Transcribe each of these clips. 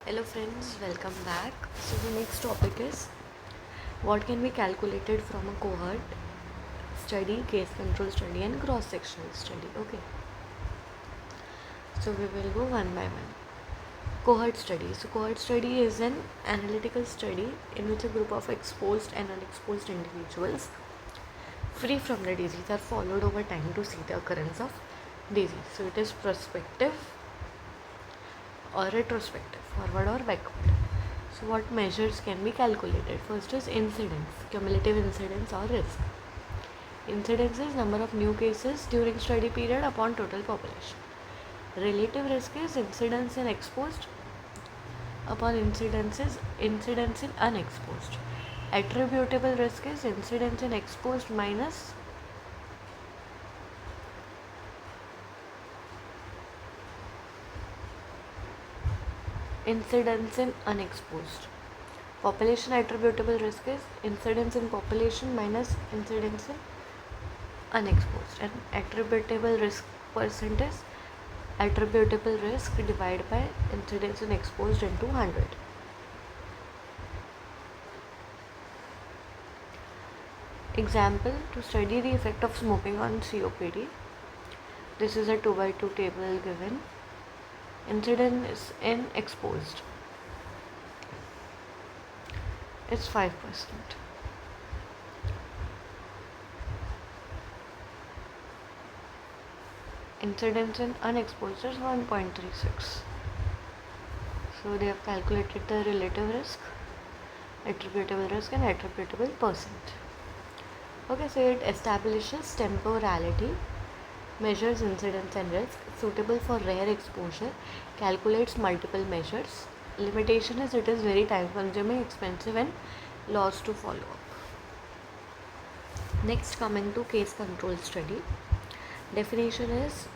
Hello friends, welcome back. So the next topic is what can be calculated from a cohort study, case control study and cross-sectional study. Okay. So we will go one by one. Cohort study. So cohort study is an analytical study in which a group of exposed and unexposed individuals free from the disease are followed over time to see the occurrence of disease. So it is prospective or retrospective, forward or backward. So what measures can be calculated? First is incidence, cumulative incidence or risk. Incidence is number of new cases during study period upon total population. Relative risk is incidence in exposed upon incidence in unexposed. Attributable risk is incidence in exposed minus incidence in unexposed. Population attributable risk is incidence in population minus incidence in unexposed, and attributable risk percent is attributable risk divided by incidence in exposed into 100. Example, to study the effect of smoking on COPD. This is a 2x2 table given. Incidence in exposed is 5%. Incidence in unexposed is 1.36. So they have calculated the relative risk, attributable risk and attributable percent. Okay, so it establishes temporality, measures incidence and risk, suitable for rare exposure, calculates multiple measures. Limitation is it is very time consuming, expensive and lost to follow up. Next, coming to case control study. Definition is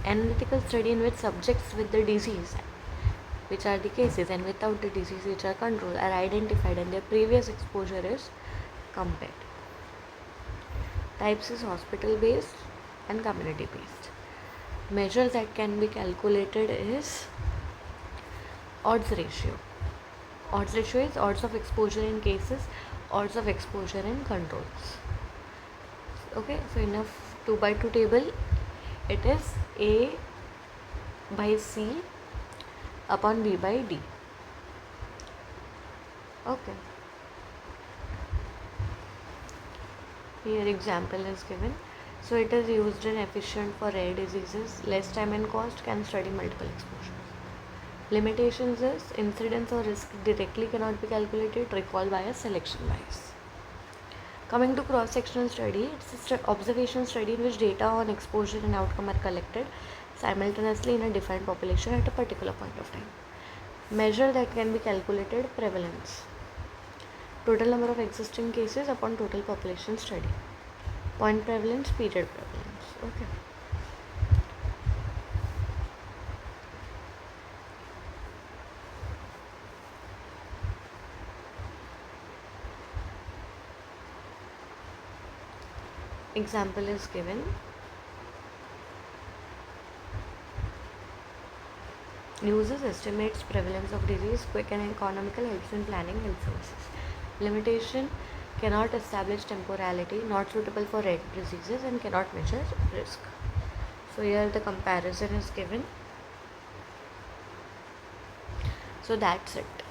analytical study in which subjects with the disease, which are the cases, and without the disease, which are control, are identified and their previous exposure is compared. Types is hospital based and community based. Measures that can be calculated is odds ratio. Odds ratio is odds of exposure in cases, odds of exposure in controls. Okay, so in a 2x2 table, it is A by C upon B by D. Okay. Here example is given. So it is used and efficient for rare diseases, less time and cost, can study multiple exposures. Limitations is incidence or risk directly cannot be calculated, recall bias, selection bias. Coming to cross-sectional study, it's an observational study in which data on exposure and outcome are collected simultaneously in a defined population at a particular point of time. Measure that can be calculated, prevalence. Total number of existing cases upon total population study. Point prevalence, period prevalence. Okay. Example is given. Uses estimates prevalence of disease, quick and economical, helps in planning health services. Limitation, cannot establish temporality, not suitable for rare diseases and cannot measure risk. So here the comparison is given. So that's it.